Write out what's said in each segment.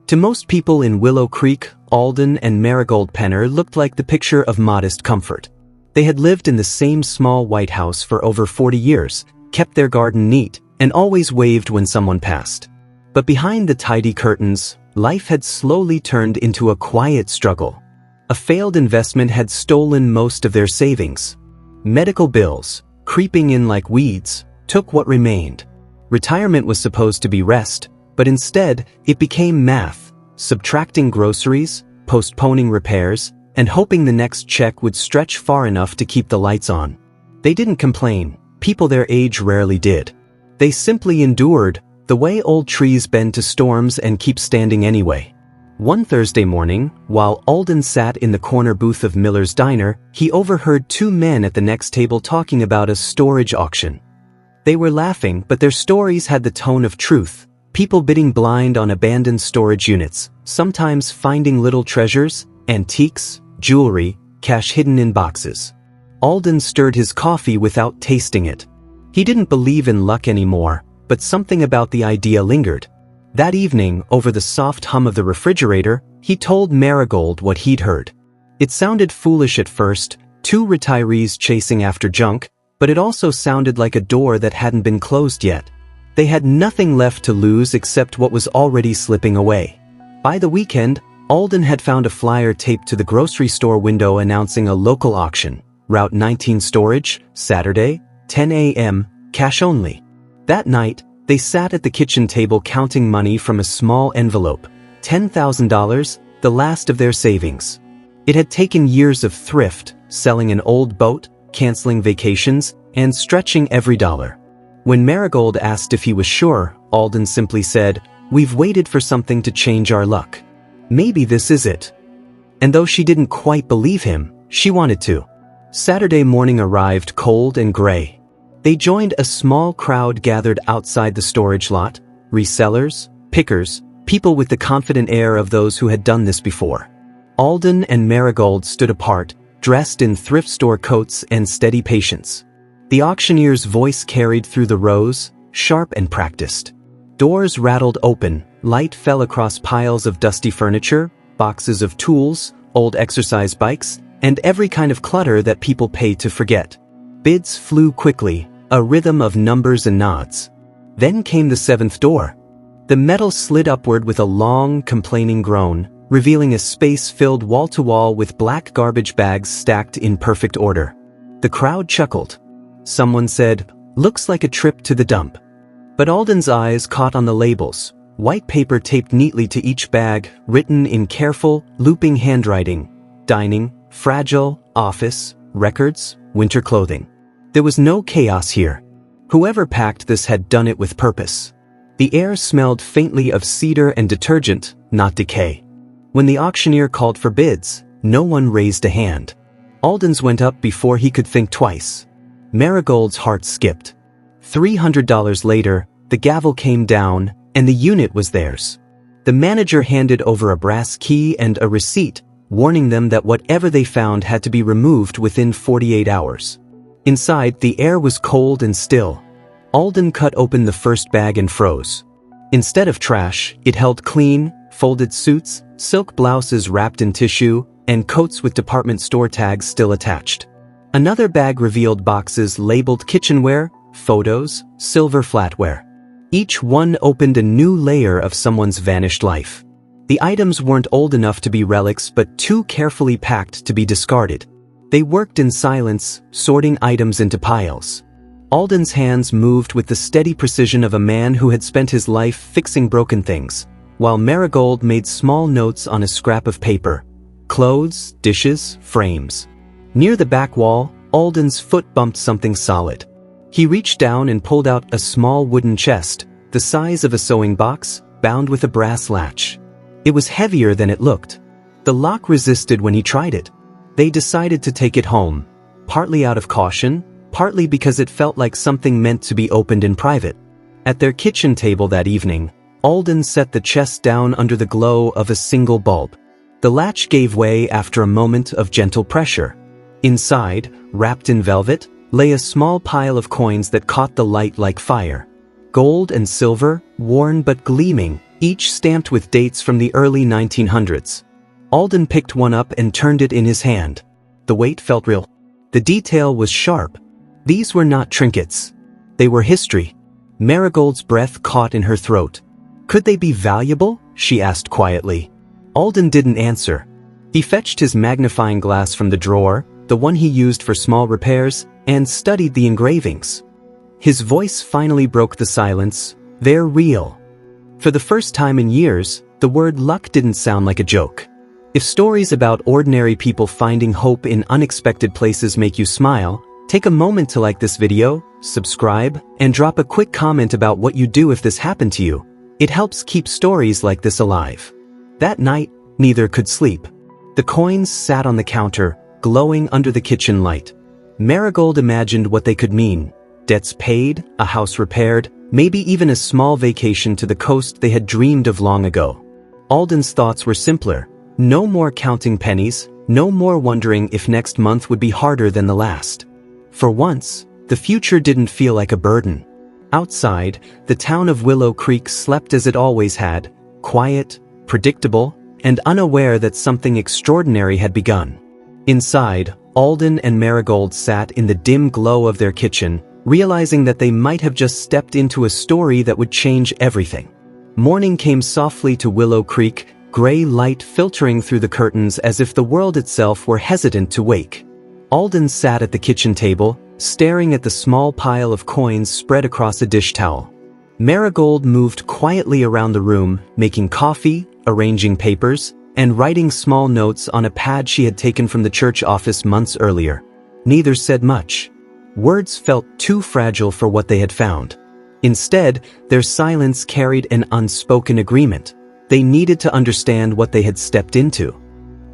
To most people in Willow Creek, Alden and Marigold Penner looked like the picture of modest comfort. They had lived in the same small white house for over 40 years, kept their garden neat, and always waved when someone passed. But behind the tidy curtains, life had slowly turned into a quiet struggle. A failed investment had stolen most of their savings. Medical bills, creeping in like weeds, took what remained. Retirement was supposed to be rest, but instead, it became math, subtracting groceries, postponing repairs, and hoping the next check would stretch far enough to keep the lights on. They didn't complain. People their age rarely did. They simply endured, the way old trees bend to storms and keep standing anyway. One Thursday morning, while Alden sat in the corner booth of Miller's Diner, he overheard two men at the next table talking about a storage auction. They were laughing, but their stories had the tone of truth. People bidding blind on abandoned storage units, sometimes finding little treasures, antiques, jewelry, cash hidden in boxes. Alden stirred his coffee without tasting it. He didn't believe in luck anymore, but something about the idea lingered. That evening, over the soft hum of the refrigerator, he told Marigold what he'd heard. It sounded foolish at first, two retirees chasing after junk, but it also sounded like a door that hadn't been closed yet. They had nothing left to lose except what was already slipping away. By the weekend, Alden had found a flyer taped to the grocery store window announcing a local auction. Route 19 storage, Saturday, 10 a.m., cash only. That night, they sat at the kitchen table counting money from a small envelope. $10,000, the last of their savings. It had taken years of thrift, selling an old boat, canceling vacations, and stretching every dollar. When Marigold asked if he was sure, Alden simply said, "We've waited for something to change our luck. Maybe this is it." And though she didn't quite believe him, she wanted to. Saturday morning arrived cold and gray. They joined a small crowd gathered outside the storage lot, resellers, pickers, people with the confident air of those who had done this before. Alden and Marigold stood apart, dressed in thrift store coats and steady patience. The auctioneer's voice carried through the rows, sharp and practiced. Doors rattled open, light fell across piles of dusty furniture, boxes of tools, old exercise bikes, and every kind of clutter that people pay to forget. Bids flew quickly, a rhythm of numbers and nods. Then came the seventh door. The metal slid upward with a long, complaining groan, revealing a space filled wall-to-wall with black garbage bags stacked in perfect order. The crowd chuckled. Someone said, "Looks like a trip to the dump." But Alden's eyes caught on the labels, white paper taped neatly to each bag, written in careful, looping handwriting. Dining, fragile, office, records, winter clothing. There was no chaos here. Whoever packed this had done it with purpose. The air smelled faintly of cedar and detergent, not decay. When the auctioneer called for bids, no one raised a hand. Alden's went up before he could think twice. Marigold's heart skipped. $300 later, the gavel came down, and the unit was theirs. The manager handed over a brass key and a receipt, warning them that whatever they found had to be removed within 48 hours. Inside, the air was cold and still. Alden cut open the first bag and froze. Instead of trash, it held clean, folded suits, silk blouses wrapped in tissue, and coats with department store tags still attached. Another bag revealed boxes labeled kitchenware, photos, silver flatware. Each one opened a new layer of someone's vanished life. The items weren't old enough to be relics but too carefully packed to be discarded. They worked in silence, sorting items into piles. Alden's hands moved with the steady precision of a man who had spent his life fixing broken things, while Marigold made small notes on a scrap of paper. Clothes, dishes, frames. Near the back wall, Alden's foot bumped something solid. He reached down and pulled out a small wooden chest, the size of a sewing box, bound with a brass latch. It was heavier than it looked. The lock resisted when he tried it. They decided to take it home, partly out of caution, partly because it felt like something meant to be opened in private. At their kitchen table that evening, Alden set the chest down under the glow of a single bulb. The latch gave way after a moment of gentle pressure. Inside, wrapped in velvet, lay a small pile of coins that caught the light like fire. Gold and silver, worn but gleaming, each stamped with dates from the early 1900s. Alden picked one up and turned it in his hand. The weight felt real. The detail was sharp. These were not trinkets. They were history. Marigold's breath caught in her throat. Could they be valuable? She asked quietly. Alden didn't answer. He fetched his magnifying glass from the drawer, the one he used for small repairs, and studied the engravings. His voice finally broke the silence. They're real. For the first time in years, the word luck didn't sound like a joke. If stories about ordinary people finding hope in unexpected places make you smile, take a moment to like this video, subscribe, and drop a quick comment about what you'd do if this happened to you. It helps keep stories like this alive. That night, neither could sleep. The coins sat on the counter, glowing under the kitchen light. Marigold imagined what they could mean. Debts paid, a house repaired, maybe even a small vacation to the coast they had dreamed of long ago. Alden's thoughts were simpler. No more counting pennies, no more wondering if next month would be harder than the last. For once, the future didn't feel like a burden. Outside, the town of Willow Creek slept as it always had, quiet, predictable, and unaware that something extraordinary had begun. Inside, Alden and Marigold sat in the dim glow of their kitchen, realizing that they might have just stepped into a story that would change everything. Morning came softly to Willow Creek, gray light filtering through the curtains as if the world itself were hesitant to wake. Alden sat at the kitchen table, staring at the small pile of coins spread across a dish towel. Marigold moved quietly around the room, making coffee, arranging papers, and writing small notes on a pad she had taken from the church office months earlier. Neither said much. Words felt too fragile for what they had found. Instead, their silence carried an unspoken agreement. They needed to understand what they had stepped into.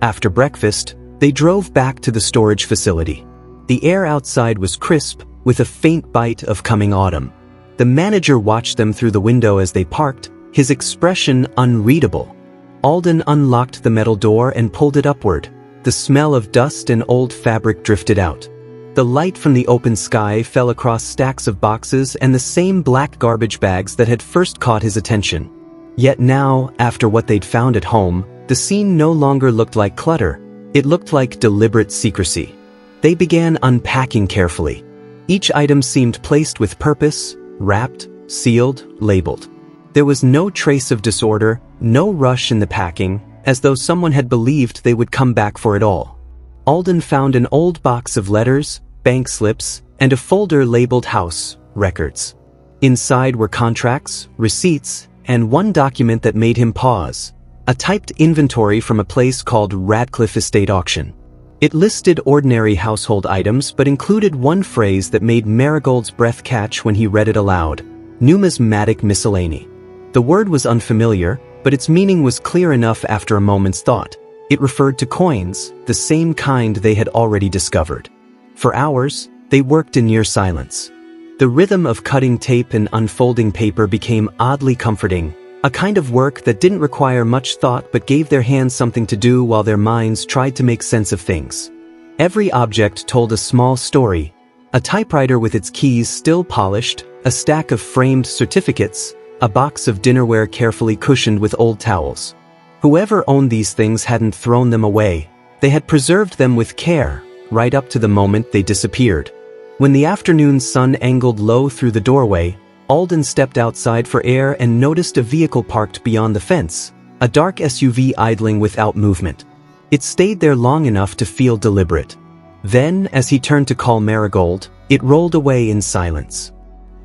After breakfast, they drove back to the storage facility. The air outside was crisp, with a faint bite of coming autumn. The manager watched them through the window as they parked, his expression unreadable. Alden unlocked the metal door and pulled it upward. The smell of dust and old fabric drifted out. The light from the open sky fell across stacks of boxes and the same black garbage bags that had first caught his attention. Yet now, after what they'd found at home, the scene no longer looked like clutter. It looked like deliberate secrecy. They began unpacking carefully. Each item seemed placed with purpose, wrapped, sealed, labeled. There was no trace of disorder, no rush in the packing, as though someone had believed they would come back for it all. Alden found an old box of letters, bank slips, and a folder labeled House Records. Inside were contracts, receipts, and one document that made him pause. A typed inventory from a place called Radcliffe Estate Auction. It listed ordinary household items but included one phrase that made Marigold's breath catch when he read it aloud: numismatic miscellany. The word was unfamiliar, but its meaning was clear enough after a moment's thought. It referred to coins, the same kind they had already discovered. For hours, they worked in near silence. The rhythm of cutting tape and unfolding paper became oddly comforting, a kind of work that didn't require much thought but gave their hands something to do while their minds tried to make sense of things. Every object told a small story: a typewriter with its keys still polished, a stack of framed certificates, a box of dinnerware carefully cushioned with old towels. Whoever owned these things hadn't thrown them away. They had preserved them with care, right up to the moment they disappeared. When the afternoon sun angled low through the doorway, Alden stepped outside for air and noticed a vehicle parked beyond the fence, a dark SUV idling without movement. It stayed there long enough to feel deliberate. Then, as he turned to call Marigold, it rolled away in silence.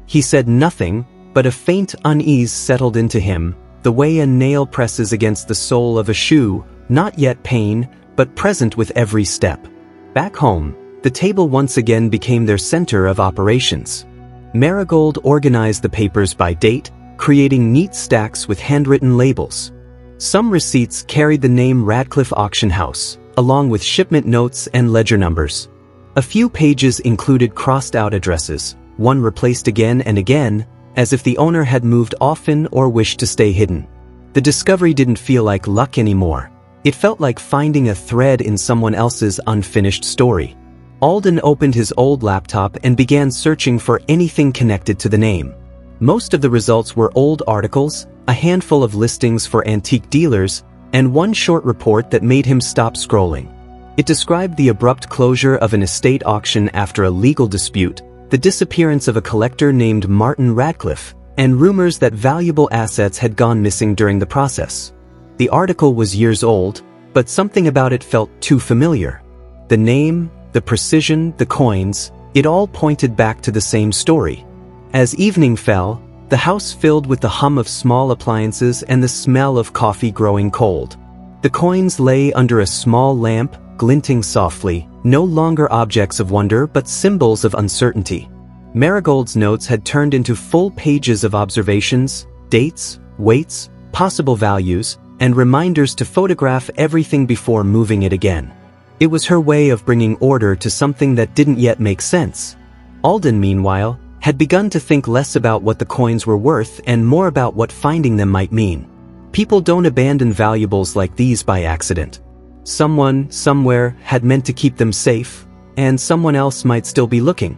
He said nothing, but a faint unease settled into him, the way a nail presses against the sole of a shoe, not yet pain, but present with every step. Back home, the table once again became their center of operations. Marigold organized the papers by date, creating neat stacks with handwritten labels. Some receipts carried the name Radcliffe Auction House, along with shipment notes and ledger numbers. A few pages included crossed-out addresses, one replaced again and again, as if the owner had moved often or wished to stay hidden. The discovery didn't feel like luck anymore. It felt like finding a thread in someone else's unfinished story. Alden opened his old laptop and began searching for anything connected to the name. Most of the results were old articles, a handful of listings for antique dealers, and one short report that made him stop scrolling. It described the abrupt closure of an estate auction after a legal dispute, the disappearance of a collector named Martin Radcliffe, and rumors that valuable assets had gone missing during the process. The article was years old, but something about it felt too familiar. The name, the precision, the coins, it all pointed back to the same story. As evening fell, the house filled with the hum of small appliances and the smell of coffee growing cold. The coins lay under a small lamp, glinting softly, no longer objects of wonder but symbols of uncertainty. Marigold's notes had turned into full pages of observations, dates, weights, possible values, and reminders to photograph everything before moving it again. It was her way of bringing order to something that didn't yet make sense. Alden, meanwhile, had begun to think less about what the coins were worth and more about what finding them might mean. People don't abandon valuables like these by accident. Someone, somewhere, had meant to keep them safe, and someone else might still be looking.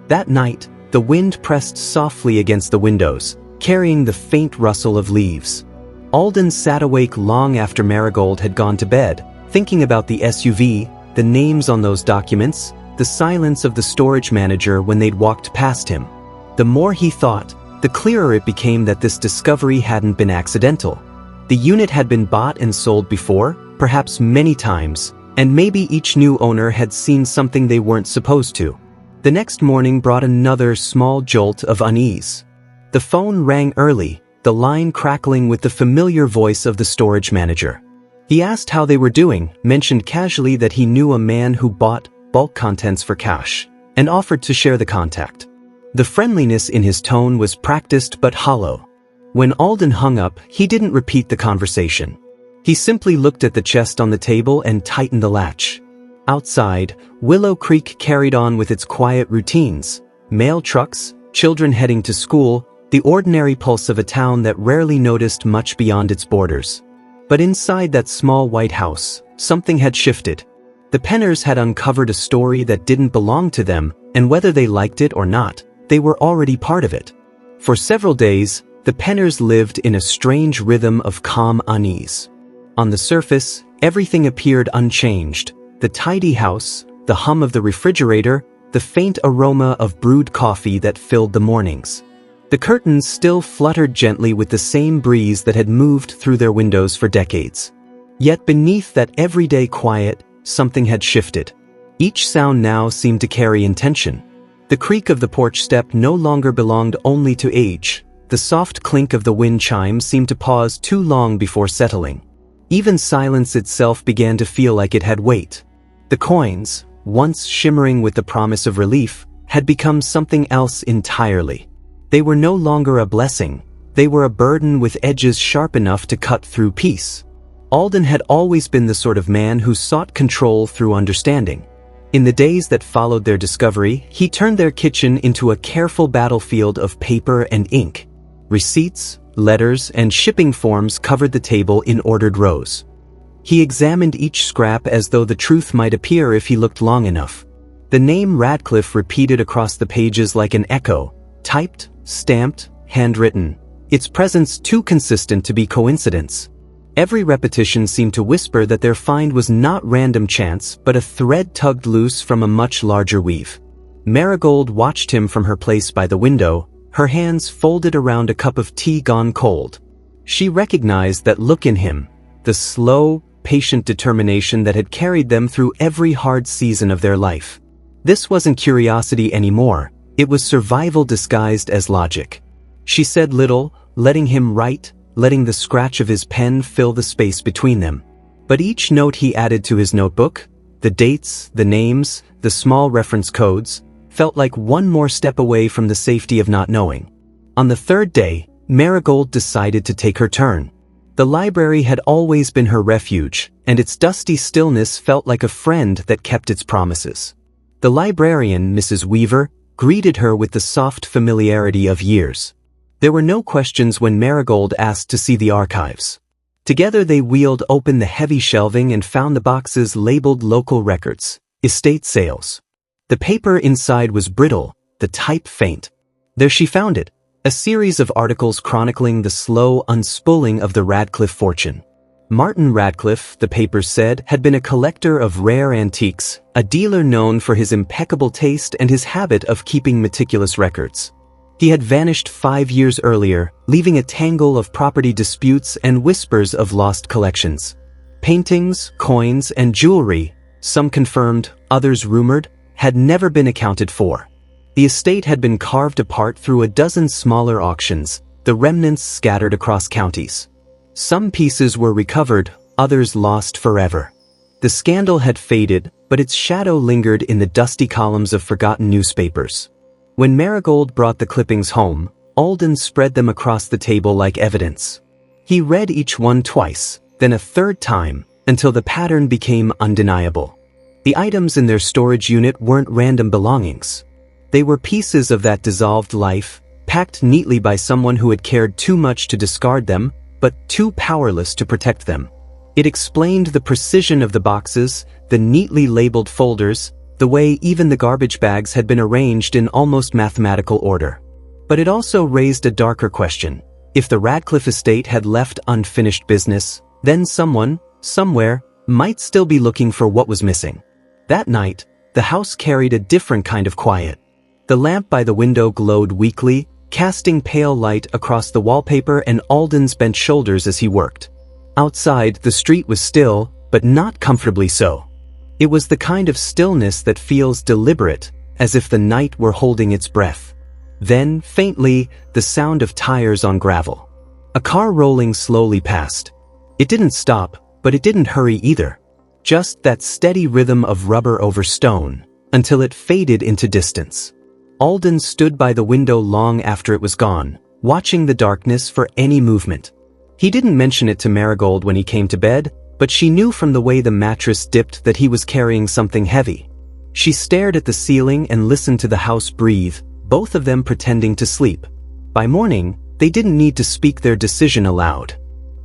That night, the wind pressed softly against the windows, carrying the faint rustle of leaves. Alden sat awake long after Marigold had gone to bed, thinking about the SUV, the names on those documents, the silence of the storage manager when they'd walked past him. The more he thought, the clearer it became that this discovery hadn't been accidental. The unit had been bought and sold before, perhaps many times, and maybe each new owner had seen something they weren't supposed to. The next morning brought another small jolt of unease. The phone rang early, the line crackling with the familiar voice of the storage manager. He asked how they were doing, mentioned casually that he knew a man who bought bulk contents for cash, and offered to share the contact. The friendliness in his tone was practiced but hollow. When Alden hung up, he didn't repeat the conversation. He simply looked at the chest on the table and tightened the latch. Outside, Willow Creek carried on with its quiet routines. Mail trucks, children heading to school, the ordinary pulse of a town that rarely noticed much beyond its borders. But inside that small white house, something had shifted. The Penners had uncovered a story that didn't belong to them, and whether they liked it or not, they were already part of it. For several days, the Penners lived in a strange rhythm of calm unease. On the surface, everything appeared unchanged. The tidy house, the hum of the refrigerator, the faint aroma of brewed coffee that filled the mornings. The curtains still fluttered gently with the same breeze that had moved through their windows for decades. Yet beneath that everyday quiet, something had shifted. Each sound now seemed to carry intention. The creak of the porch step no longer belonged only to age. The soft clink of the wind chime seemed to pause too long before settling. Even silence itself began to feel like it had weight. The coins, once shimmering with the promise of relief, had become something else entirely. They were no longer a blessing. They were a burden with edges sharp enough to cut through peace. Alden had always been the sort of man who sought control through understanding. In the days that followed their discovery, he turned their kitchen into a careful battlefield of paper and ink. Receipts, letters, and shipping forms covered the table in ordered rows. He examined each scrap as though the truth might appear if he looked long enough. The name Radcliffe repeated across the pages like an echo, typed, stamped, handwritten, its presence too consistent to be coincidence. Every repetition seemed to whisper that their find was not random chance but a thread tugged loose from a much larger weave. Marigold watched him from her place by the window, her hands folded around a cup of tea gone cold. She recognized that look in him, the slow, patient determination that had carried them through every hard season of their life. This wasn't curiosity anymore, it was survival disguised as logic. She said little, letting him write, letting the scratch of his pen fill the space between them. But each note he added to his notebook, the dates, the names, the small reference codes, felt like one more step away from the safety of not knowing. On the third day, Marigold decided to take her turn. The library had always been her refuge, and its dusty stillness felt like a friend that kept its promises. The librarian, Mrs. Weaver, greeted her with the soft familiarity of years. There were no questions when Marigold asked to see the archives. Together they wheeled open the heavy shelving and found the boxes labeled local records, estate sales. The paper inside was brittle, the type faint. There she found it, a series of articles chronicling the slow unspooling of the Radcliffe fortune. Martin Radcliffe, the paper said, had been a collector of rare antiques, a dealer known for his impeccable taste and his habit of keeping meticulous records. He had vanished 5 years earlier, leaving a tangle of property disputes and whispers of lost collections. Paintings, coins, and jewelry, some confirmed, others rumored, had never been accounted for. The estate had been carved apart through a dozen smaller auctions, the remnants scattered across counties. Some pieces were recovered, others lost forever. The scandal had faded, but its shadow lingered in the dusty columns of forgotten newspapers. When Marigold brought the clippings home, Alden spread them across the table like evidence. He read each one twice, then a third time, until the pattern became undeniable. The items in their storage unit weren't random belongings. They were pieces of that dissolved life, packed neatly by someone who had cared too much to discard them, but too powerless to protect them. It explained the precision of the boxes, the neatly labeled folders, the way even the garbage bags had been arranged in almost mathematical order. But it also raised a darker question. If the Radcliffe estate had left unfinished business, then someone, somewhere, might still be looking for what was missing. That night, the house carried a different kind of quiet. The lamp by the window glowed weakly, casting pale light across the wallpaper and Alden's bent shoulders as he worked. Outside, the street was still, but not comfortably so. It was the kind of stillness that feels deliberate, as if the night were holding its breath. Then, faintly, the sound of tires on gravel. A car rolling slowly past. It didn't stop, but it didn't hurry either. Just that steady rhythm of rubber over stone, until it faded into distance. Alden stood by the window long after it was gone, watching the darkness for any movement. He didn't mention it to Marigold when he came to bed, but she knew from the way the mattress dipped that he was carrying something heavy. She stared at the ceiling and listened to the house breathe, both of them pretending to sleep. By morning, they didn't need to speak their decision aloud.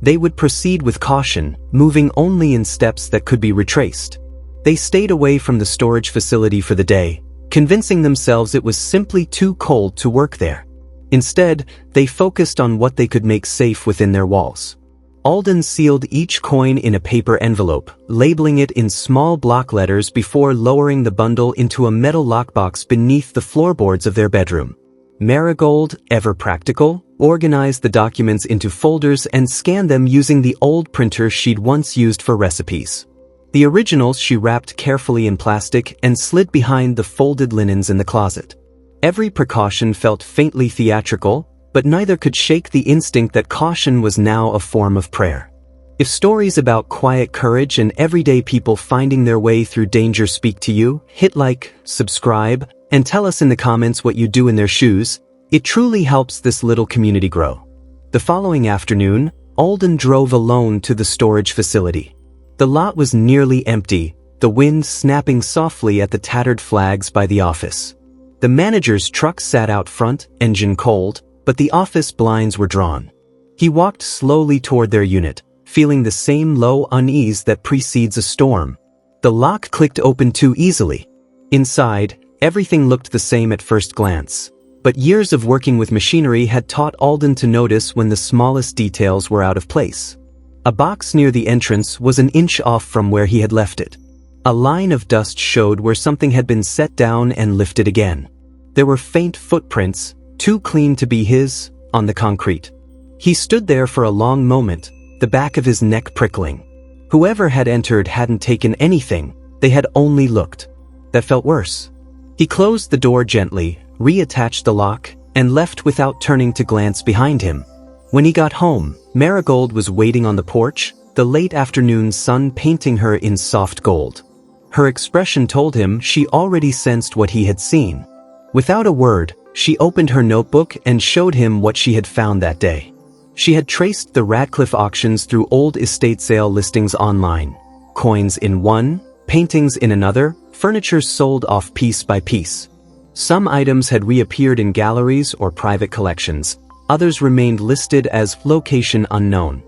They would proceed with caution, moving only in steps that could be retraced. They stayed away from the storage facility for the day, convincing themselves it was simply too cold to work there. Instead, they focused on what they could make safe within their walls. Alden sealed each coin in a paper envelope, labeling it in small block letters before lowering the bundle into a metal lockbox beneath the floorboards of their bedroom. Marigold, ever practical, organized the documents into folders and scanned them using the old printer she'd once used for recipes. The originals she wrapped carefully in plastic and slid behind the folded linens in the closet. Every precaution felt faintly theatrical, but neither could shake the instinct that caution was now a form of prayer. If stories about quiet courage and everyday people finding their way through danger speak to you, hit like, subscribe, and tell us in the comments what you do in their shoes. It truly helps this little community grow. The following afternoon, Alden drove alone to the storage facility. The lot was nearly empty, the wind snapping softly at the tattered flags by the office. The manager's truck sat out front, engine cold, but the office blinds were drawn. He walked slowly toward their unit, feeling the same low unease that precedes a storm. The lock clicked open too easily. Inside, everything looked the same at first glance. But years of working with machinery had taught Alden to notice when the smallest details were out of place. A box near the entrance was an inch off from where he had left it. A line of dust showed where something had been set down and lifted again. There were faint footprints, too clean to be his, on the concrete. He stood there for a long moment, the back of his neck prickling. Whoever had entered hadn't taken anything, they had only looked. That felt worse. He closed the door gently, reattached the lock, and left without turning to glance behind him. When he got home, Marigold was waiting on the porch, the late afternoon sun painting her in soft gold. Her expression told him she already sensed what he had seen. Without a word, she opened her notebook and showed him what she had found that day. She had traced the Radcliffe auctions through old estate sale listings online. Coins in one, paintings in another, furniture sold off piece by piece. Some items had reappeared in galleries or private collections. Others remained listed as location unknown.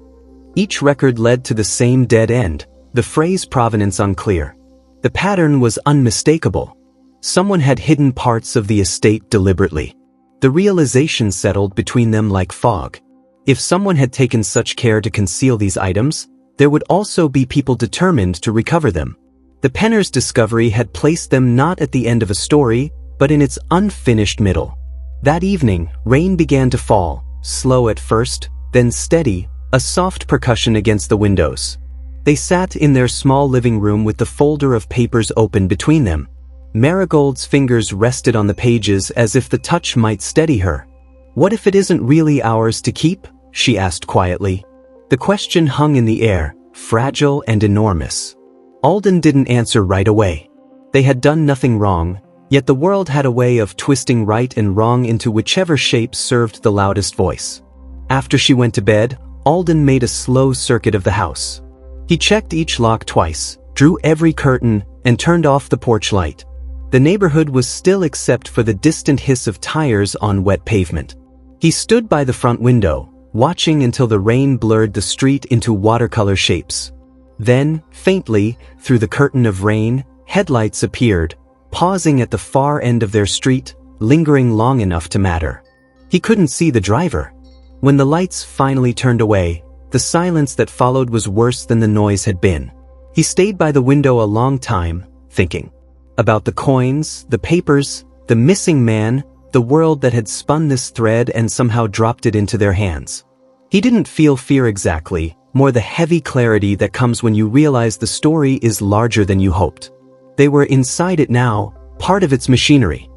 Each record led to the same dead end, the phrase provenance unclear. The pattern was unmistakable. Someone had hidden parts of the estate deliberately. The realization settled between them like fog. If someone had taken such care to conceal these items, there would also be people determined to recover them. The Penners' discovery had placed them not at the end of a story, but in its unfinished middle. That evening, rain began to fall, slow at first, then steady, a soft percussion against the windows. They sat in their small living room with the folder of papers open between them. Marigold's fingers rested on the pages as if the touch might steady her. "What if it isn't really ours to keep?" she asked quietly. The question hung in the air, fragile and enormous. Alden didn't answer right away. They had done nothing wrong, yet the world had a way of twisting right and wrong into whichever shape served the loudest voice. After she went to bed, Alden made a slow circuit of the house. He checked each lock twice, drew every curtain, and turned off the porch light. The neighborhood was still except for the distant hiss of tires on wet pavement. He stood by the front window, watching until the rain blurred the street into watercolor shapes. Then, faintly, through the curtain of rain, headlights appeared, pausing at the far end of their street, lingering long enough to matter. He couldn't see the driver. When the lights finally turned away, the silence that followed was worse than the noise had been. He stayed by the window a long time, thinking about the coins, the papers, the missing man, the world that had spun this thread and somehow dropped it into their hands. He didn't feel fear exactly, more the heavy clarity that comes when you realize the story is larger than you hoped. They were inside it now, part of its machinery.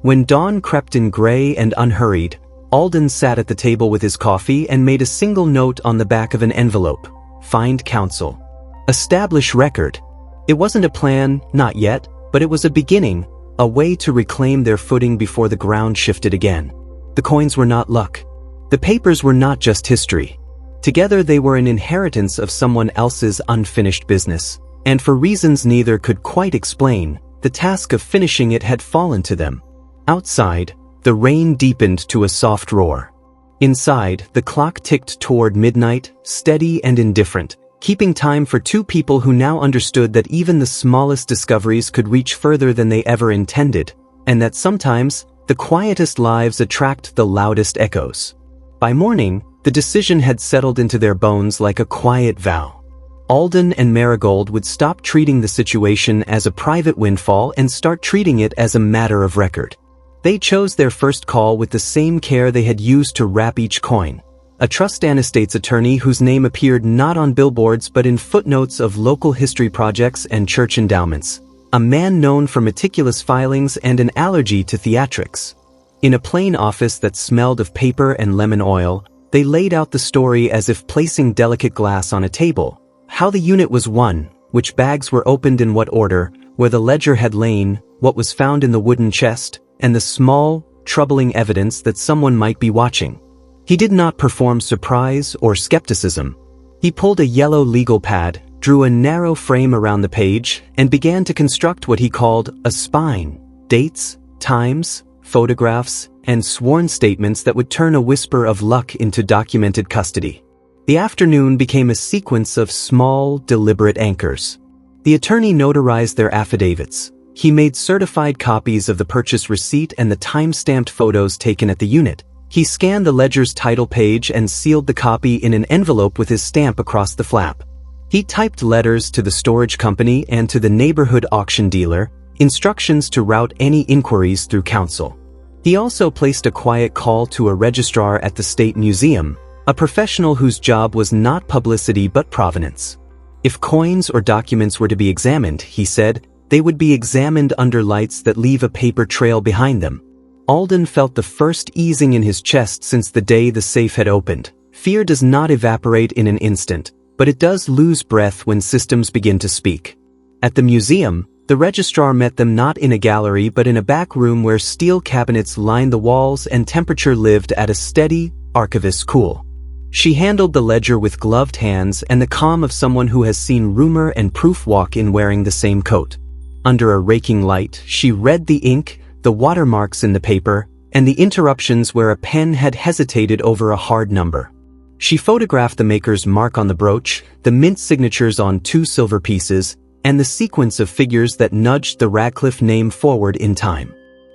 When dawn crept in gray and unhurried, Alden sat at the table with his coffee and made a single note on the back of an envelope. Find counsel. Establish record. It wasn't a plan, not yet, but it was a beginning, a way to reclaim their footing before the ground shifted again. The coins were not luck. The papers were not just history. Together they were an inheritance of someone else's unfinished business, and for reasons neither could quite explain, the task of finishing it had fallen to them. Outside, the rain deepened to a soft roar. Inside, the clock ticked toward midnight, steady and indifferent, keeping time for two people who now understood that even the smallest discoveries could reach further than they ever intended, and that sometimes, the quietest lives attract the loudest echoes. By morning, the decision had settled into their bones like a quiet vow. Alden and Marigold would stop treating the situation as a private windfall and start treating it as a matter of record. They chose their first call with the same care they had used to wrap each coin. A trust and estates attorney whose name appeared not on billboards but in footnotes of local history projects and church endowments. A man known for meticulous filings and an allergy to theatrics. In a plain office that smelled of paper and lemon oil, they laid out the story as if placing delicate glass on a table. How the unit was won, which bags were opened in what order, where the ledger had lain, what was found in the wooden chest, and the small, troubling evidence that someone might be watching. He did not perform surprise or skepticism. He pulled a yellow legal pad, drew a narrow frame around the page, and began to construct what he called a spine. Dates, times, photographs, and sworn statements that would turn a whisper of luck into documented custody. The afternoon became a sequence of small, deliberate anchors. The attorney notarized their affidavits. He made certified copies of the purchase receipt and the time-stamped photos taken at the unit. He scanned the ledger's title page and sealed the copy in an envelope with his stamp across the flap. He typed letters to the storage company and to the neighborhood auction dealer, instructions to route any inquiries through counsel. He also placed a quiet call to a registrar at the State Museum, a professional whose job was not publicity but provenance. If coins or documents were to be examined, he said, they would be examined under lights that leave a paper trail behind them. Alden felt the first easing in his chest since the day the safe had opened. Fear does not evaporate in an instant, but it does lose breath when systems begin to speak. At the museum, the registrar met them not in a gallery but in a back room where steel cabinets lined the walls and temperature lived at a steady, archivist's cool. She handled the ledger with gloved hands and the calm of someone who has seen rumor and proof walk in wearing the same coat. Under a raking light, she read the ink, the watermarks in the paper, and the interruptions where a pen had hesitated over a hard number. She photographed the maker's mark on the brooch, the mint signatures on 2 silver pieces, and the sequence of figures that nudged the Radcliffe name forward in time.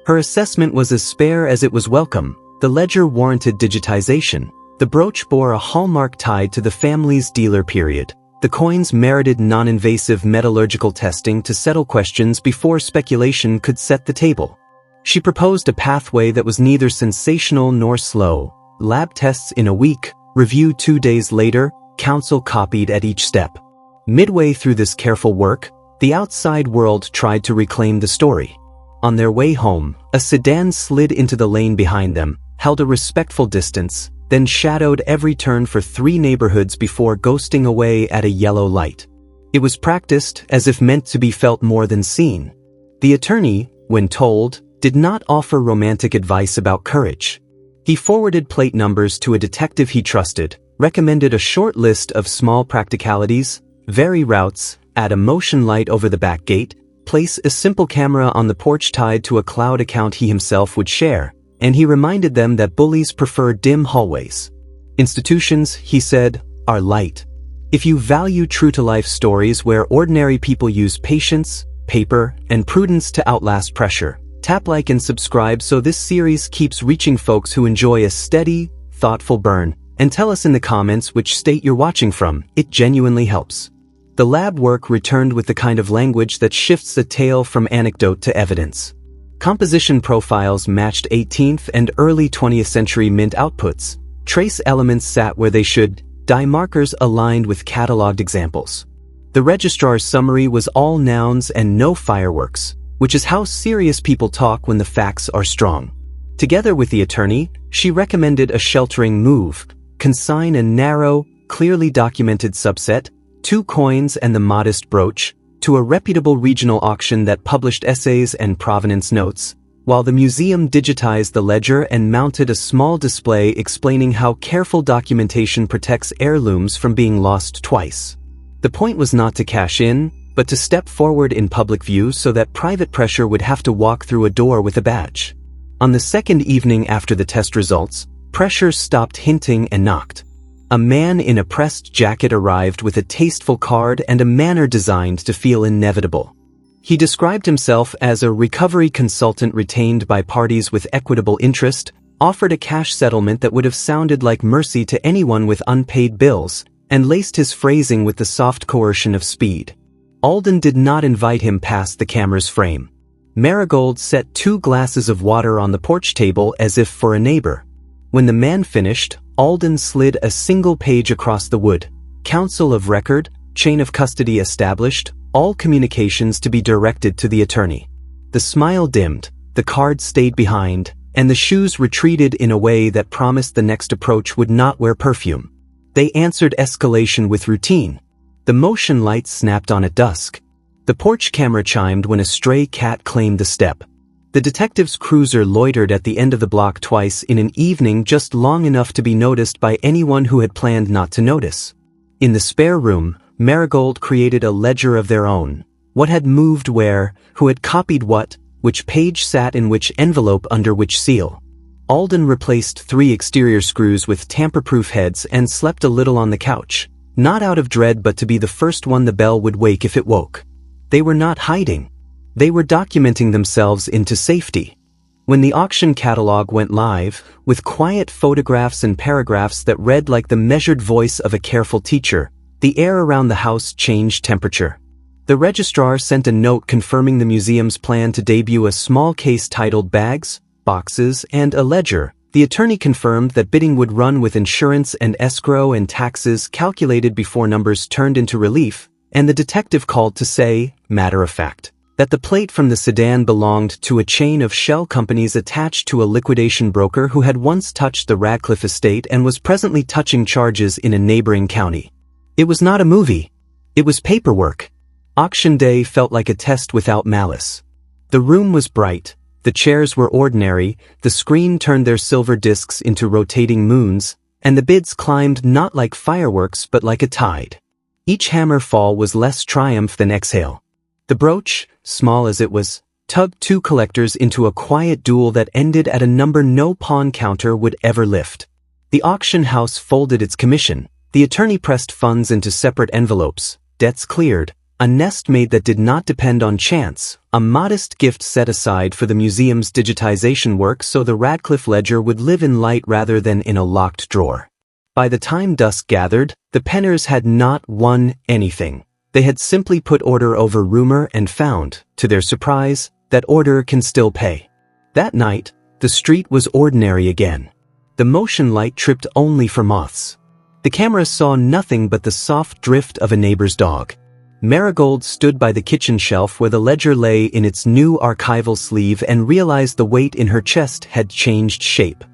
Her assessment was as spare as it was welcome. The ledger warranted digitization. The brooch bore a hallmark tied to the family's dealer period. The coins merited non-invasive metallurgical testing to settle questions before speculation could set the table. She proposed a pathway that was neither sensational nor slow. Lab tests in a week, review 2 days later, counsel copied at each step. Midway through this careful work, the outside world tried to reclaim the story. On their way home, a sedan slid into the lane behind them, held a respectful distance, then shadowed every turn for 3 neighborhoods before ghosting away at a yellow light. It was practiced as if meant to be felt more than seen. The attorney, when told, did not offer romantic advice about courage. He forwarded plate numbers to a detective he trusted, recommended a short list of small practicalities, vary routes, add a motion light over the back gate, place a simple camera on the porch tied to a cloud account he himself would share, and he reminded them that bullies prefer dim hallways. Institutions, he said, are light. If you value true-to-life stories where ordinary people use patience, paper, and prudence to outlast pressure, tap like and subscribe so this series keeps reaching folks who enjoy a steady, thoughtful burn, and tell us in the comments which state you're watching from. It genuinely helps. The lab work returned with the kind of language that shifts a tale from anecdote to evidence. Composition profiles matched 18th and early 20th century mint outputs. Trace elements sat where they should, dye markers aligned with cataloged examples. The registrar's summary was all nouns and no fireworks, which is how serious people talk when the facts are strong. Together with the attorney, she recommended a sheltering move: consign a narrow, clearly documented subset, 2 coins and the modest brooch, to a reputable regional auction that published essays and provenance notes, while the museum digitized the ledger and mounted a small display explaining how careful documentation protects heirlooms from being lost twice. The point was not to cash in, but to step forward in public view so that private pressure would have to walk through a door with a badge. On the second evening after the test results, pressure stopped hinting and knocked. A man in a pressed jacket arrived with a tasteful card and a manner designed to feel inevitable. He described himself as a recovery consultant retained by parties with equitable interest, offered a cash settlement that would have sounded like mercy to anyone with unpaid bills, and laced his phrasing with the soft coercion of speed. Alden did not invite him past the camera's frame. Marigold set 2 glasses of water on the porch table as if for a neighbor. When the man finished, Alden slid a single page across the wood: counsel of record, chain of custody established, all communications to be directed to the attorney. The smile dimmed, the card stayed behind, and the shoes retreated in a way that promised the next approach would not wear perfume. They answered escalation with routine. The motion light snapped on at dusk. The porch camera chimed when a stray cat claimed the step. The detective's cruiser loitered at the end of the block twice in an evening, just long enough to be noticed by anyone who had planned not to notice. In the spare room, Marigold created a ledger of their own. What had moved where, who had copied what, which page sat in which envelope under which seal. Alden replaced 3 exterior screws with tamper-proof heads and slept a little on the couch, not out of dread but to be the first one the bell would wake if it woke. They were not hiding. They were documenting themselves into safety. When the auction catalog went live, with quiet photographs and paragraphs that read like the measured voice of a careful teacher, the air around the house changed temperature. The registrar sent a note confirming the museum's plan to debut a small case titled Bags, Boxes, and a Ledger. The attorney confirmed that bidding would run with insurance and escrow and taxes calculated before numbers turned into relief, and the detective called to say, matter of fact, that the plate from the sedan belonged to a chain of shell companies attached to a liquidation broker who had once touched the Radcliffe estate and was presently touching charges in a neighboring county. It was not a movie. It was paperwork. Auction day felt like a test without malice. The room was bright. The chairs were ordinary, the screen turned their silver discs into rotating moons, and the bids climbed not like fireworks but like a tide. Each hammer fall was less triumph than exhale. The brooch, small as it was, tugged 2 collectors into a quiet duel that ended at a number no pawn counter would ever lift. The auction house folded its commission. The attorney pressed funds into separate envelopes, debts cleared, A nest made that did not depend on chance, a modest gift set aside for the museum's digitization work so the Radcliffe ledger would live in light rather than in a locked drawer. By the time dusk gathered, the Penners had not won anything. They had simply put order over rumor and found, to their surprise, that order can still pay. That night, the street was ordinary again. The motion light tripped only for moths. The camera saw nothing but the soft drift of a neighbor's dog. Marigold stood by the kitchen shelf where the ledger lay in its new archival sleeve and realized the weight in her chest had changed shape.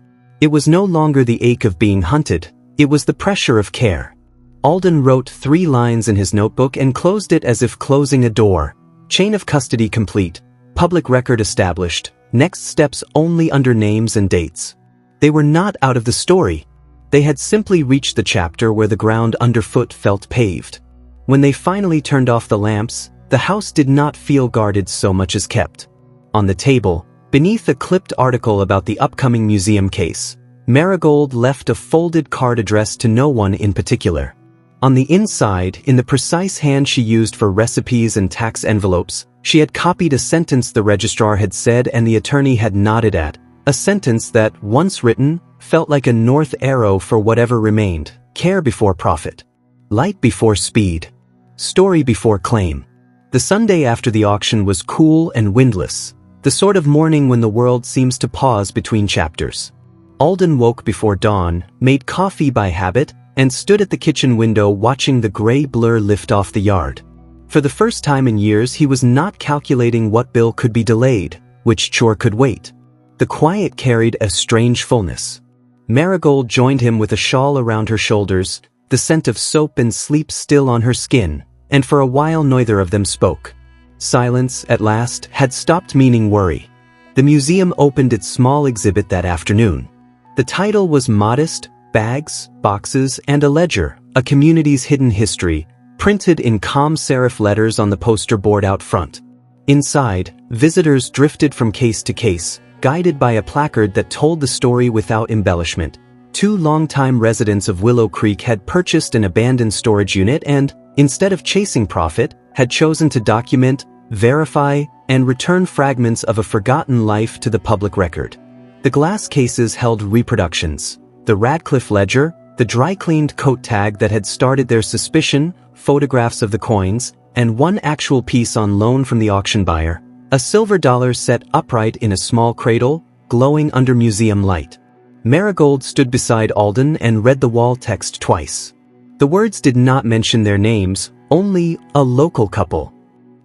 It was no longer the ache of being hunted, it was the pressure of care. Alden wrote 3 lines in his notebook and closed it as if closing a door. Chain of custody complete, public record established, next steps only under names and dates. They were not out of the story. They had simply reached the chapter where the ground underfoot felt paved. When they finally turned off the lamps, the house did not feel guarded so much as kept. On the table, beneath a clipped article about the upcoming museum case, Marigold left a folded card addressed to no one in particular. On the inside, in the precise hand she used for recipes and tax envelopes, she had copied a sentence the registrar had said and the attorney had nodded at, a sentence that, once written, felt like a north arrow for whatever remained: care before profit, light before speed, story before claim. The Sunday after the auction was cool and windless, the sort of morning when the world seems to pause between chapters. Alden woke before dawn, made coffee by habit, and stood at the kitchen window watching the gray blur lift off the yard. For the first time in years he was not calculating what bill could be delayed, which chore could wait. The quiet carried a strange fullness. Marigold joined him with a shawl around her shoulders, the scent of soap and sleep still on her skin, and for a while neither of them spoke. Silence, at last, had stopped meaning worry. The museum opened its small exhibit that afternoon. The title was Modest: Bags, Boxes, and a Ledger, a Community's Hidden History, printed in calm serif letters on the poster board out front. Inside, visitors drifted from case to case, guided by a placard that told the story without embellishment. 2 longtime residents of Willow Creek had purchased an abandoned storage unit and, instead of chasing profit, had chosen to document, verify, and return fragments of a forgotten life to the public record. The glass cases held reproductions: the Radcliffe ledger, the dry-cleaned coat tag that had started their suspicion, photographs of the coins, and one actual piece on loan from the auction buyer, a silver dollar set upright in a small cradle, glowing under museum light. Marigold stood beside Alden and read the wall text twice. The words did not mention their names, only a local couple.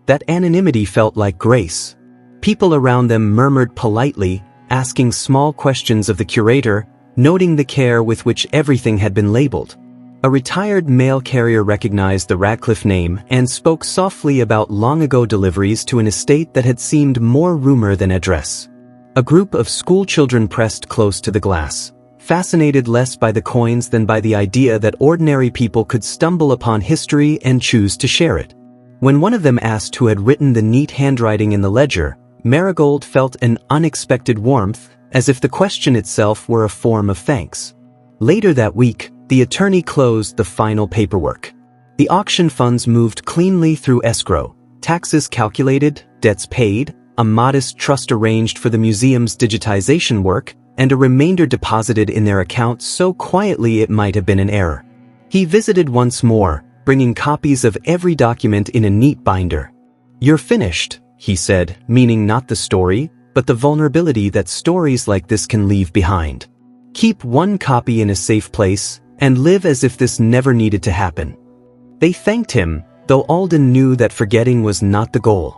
That anonymity felt like grace. People around them murmured politely, asking small questions of the curator, noting the care with which everything had been labeled. A retired mail carrier recognized the Radcliffe name and spoke softly about long-ago deliveries to an estate that had seemed more rumor than address. A group of schoolchildren pressed close to the glass, fascinated less by the coins than by the idea that ordinary people could stumble upon history and choose to share it. When one of them asked who had written the neat handwriting in the ledger, Marigold felt an unexpected warmth, as if the question itself were a form of thanks. Later that week, the attorney closed the final paperwork. The auction funds moved cleanly through escrow, taxes calculated, debts paid, a modest trust arranged for the museum's digitization work, and a remainder deposited in their account so quietly it might have been an error. He visited once more, bringing copies of every document in a neat binder. "You're finished," he said, meaning not the story, but the vulnerability that stories like this can leave behind. "Keep one copy in a safe place, and live as if this never needed to happen." They thanked him, though Alden knew that forgetting was not the goal.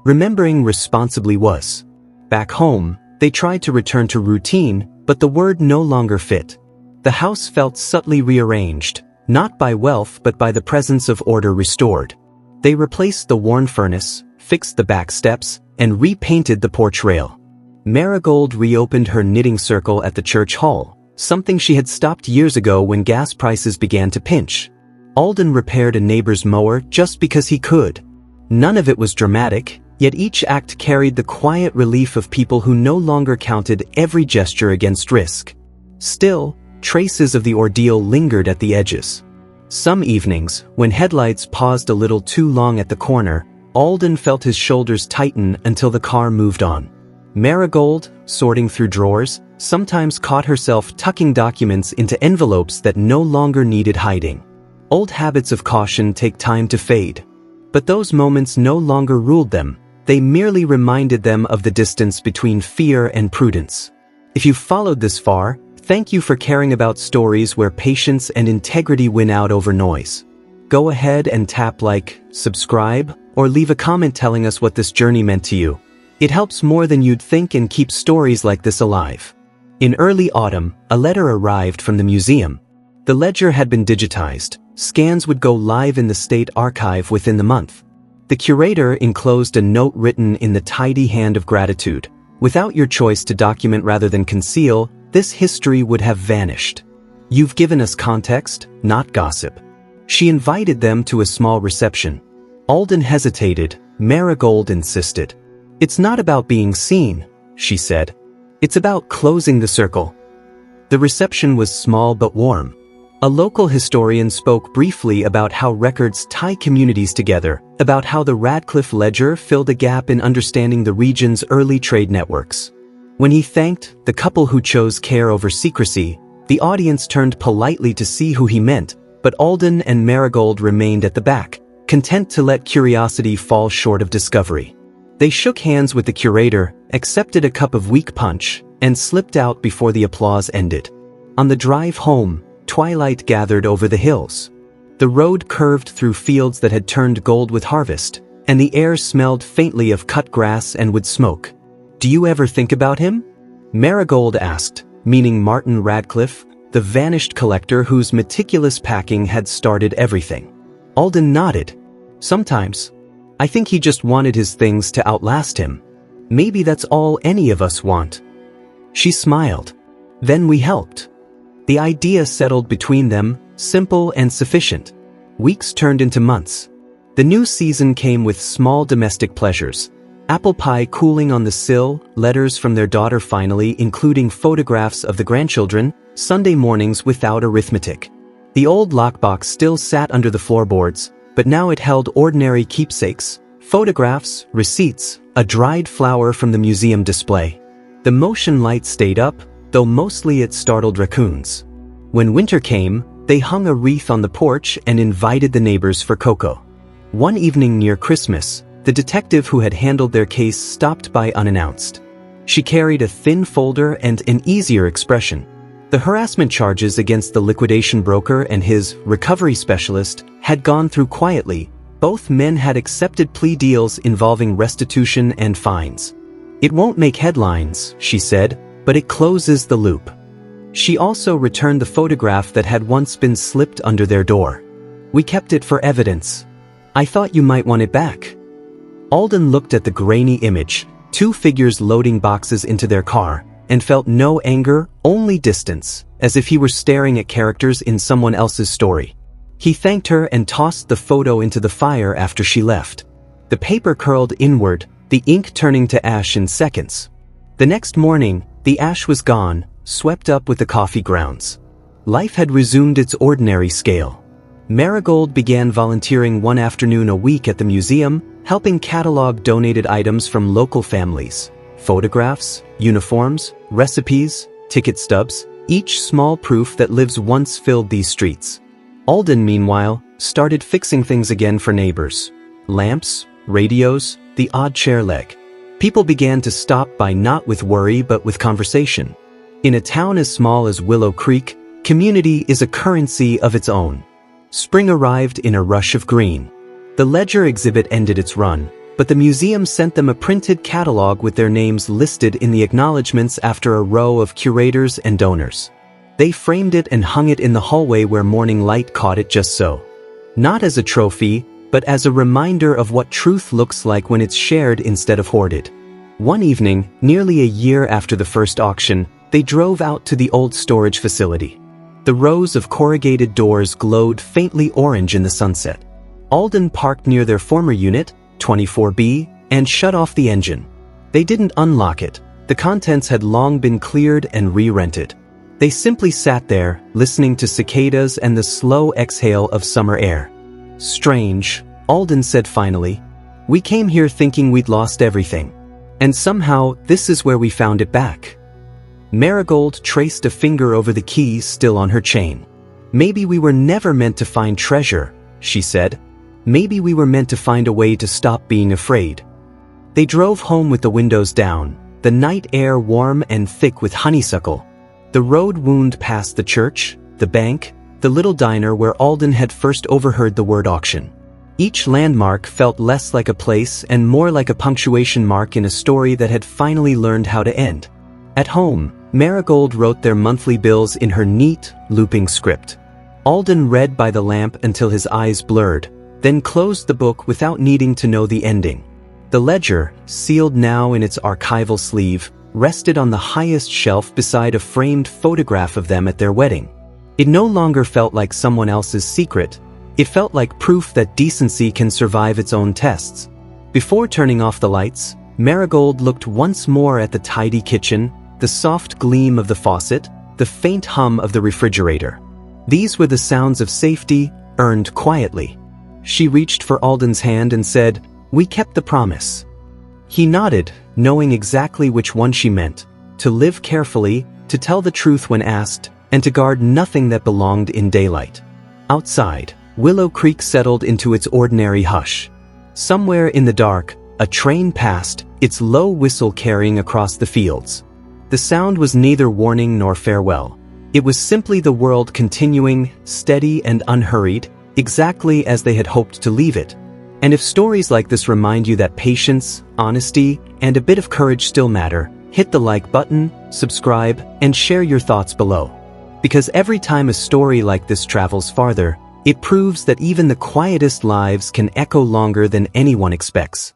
Remembering responsibly was. Back home, they tried to return to routine, but the word no longer fit. The house felt subtly rearranged, not by wealth but by the presence of order restored. They replaced the worn furnace, fixed the back steps, and repainted the porch rail. Marigold reopened her knitting circle at the church hall, something she had stopped years ago when gas prices began to pinch. Alden repaired a neighbor's mower just because he could. None of it was dramatic, yet each act carried the quiet relief of people who no longer counted every gesture against risk. Still, traces of the ordeal lingered at the edges. Some evenings, when headlights paused a little too long at the corner, Alden felt his shoulders tighten until the car moved on. Marigold, sorting through drawers, sometimes caught herself tucking documents into envelopes that no longer needed hiding. Old habits of caution take time to fade. But those moments no longer ruled them, they merely reminded them of the distance between fear and prudence. If you've followed this far, thank you for caring about stories where patience and integrity win out over noise. Go ahead and tap like, subscribe, or leave a comment telling us what this journey meant to you. It helps more than you'd think and keeps stories like this alive. In early autumn, a letter arrived from the museum. The ledger had been digitized. Scans would go live in the state archive within the month. The curator enclosed a note written in the tidy hand of gratitude. Without your choice to document rather than conceal, this history would have vanished. You've given us context, not gossip. She invited them to a small reception. Alden hesitated. Marigold insisted. It's not about being seen, she said. It's about closing the circle. The reception was small but warm. A local historian spoke briefly about how records tie communities together, about how the Radcliffe ledger filled a gap in understanding the region's early trade networks. When he thanked the couple who chose care over secrecy, the audience turned politely to see who he meant, but Alden and Marigold remained at the back, content to let curiosity fall short of discovery. They shook hands with the curator, accepted a cup of weak punch, and slipped out before the applause ended. On the drive home, twilight gathered over the hills. The road curved through fields that had turned gold with harvest, and the air smelled faintly of cut grass and wood smoke. "Do you ever think about him?" Marigold asked, meaning Martin Radcliffe, the vanished collector whose meticulous packing had started everything. Alden nodded. "Sometimes. I think he just wanted his things to outlast him. Maybe that's all any of us want." She smiled. "Then we helped." The idea settled between them, simple and sufficient. Weeks turned into months. The new season came with small domestic pleasures. Apple pie cooling on the sill, letters from their daughter finally, including photographs of the grandchildren, Sunday mornings without arithmetic. The old lockbox still sat under the floorboards, but now it held ordinary keepsakes, photographs, receipts, a dried flower from the museum display. The motion light stayed up, though mostly it startled raccoons. When winter came, they hung a wreath on the porch and invited the neighbors for cocoa. One evening near Christmas, the detective who had handled their case stopped by unannounced. She carried a thin folder and an easier expression. The harassment charges against the liquidation broker and his recovery specialist had gone through quietly. Both men had accepted plea deals involving restitution and fines. "It won't make headlines," she said, "but it closes the loop." She also returned the photograph that had once been slipped under their door. "We kept it for evidence. I thought you might want it back." Alden looked at the grainy image, two figures loading boxes into their car, and felt no anger, only distance, as if he were staring at characters in someone else's story. He thanked her and tossed the photo into the fire after she left. The paper curled inward, the ink turning to ash in seconds. The next morning, the ash was gone, swept up with the coffee grounds. Life had resumed its ordinary scale. Marigold began volunteering one afternoon a week at the museum, helping catalog donated items from local families. Photographs, uniforms, recipes, ticket stubs, each small proof that lives once filled these streets. Alden, meanwhile, started fixing things again for neighbors. Lamps, radios, the odd chair leg. People began to stop by not with worry but with conversation. In a town as small as Willow Creek, community is a currency of its own. Spring arrived in a rush of green. The ledger exhibit ended its run, but the museum sent them a printed catalog with their names listed in the acknowledgments after a row of curators and donors. They framed it and hung it in the hallway where morning light caught it just so. Not as a trophy, but as a reminder of what truth looks like when it's shared instead of hoarded. One evening, nearly a year after the first auction, they drove out to the old storage facility. The rows of corrugated doors glowed faintly orange in the sunset. Alden parked near their former unit, 24B, and shut off the engine. They didn't unlock it. The contents had long been cleared and re-rented. They simply sat there, listening to cicadas and the slow exhale of summer air. Strange, Alden said finally. We came here thinking we'd lost everything. And somehow, this is where we found it back. Marigold traced a finger over the keys still on her chain. Maybe we were never meant to find treasure, she said. Maybe we were meant to find a way to stop being afraid. They drove home with the windows down, the night air warm and thick with honeysuckle. The road wound past the church, the bank, the little diner where Alden had first overheard the word auction. Each landmark felt less like a place and more like a punctuation mark in a story that had finally learned how to end. At home, Marigold wrote their monthly bills in her neat, looping script. Alden read by the lamp until his eyes blurred, then closed the book without needing to know the ending. The ledger, sealed now in its archival sleeve, rested on the highest shelf beside a framed photograph of them at their wedding. It no longer felt like someone else's secret. It felt like proof that decency can survive its own tests. Before turning off the lights, Marigold looked once more at the tidy kitchen, the soft gleam of the faucet, the faint hum of the refrigerator. These were the sounds of safety, earned quietly. She reached for Alden's hand and said, "We kept the promise." He nodded, knowing exactly which one she meant: to live carefully, to tell the truth when asked, and to guard nothing that belonged in daylight. Outside, Willow Creek settled into its ordinary hush. Somewhere in the dark, a train passed, its low whistle carrying across the fields. The sound was neither warning nor farewell. It was simply the world continuing, steady and unhurried, exactly as they had hoped to leave it. And if stories like this remind you that patience, honesty, and a bit of courage still matter, hit the like button, subscribe, and share your thoughts below. Because every time a story like this travels farther, it proves that even the quietest lives can echo longer than anyone expects.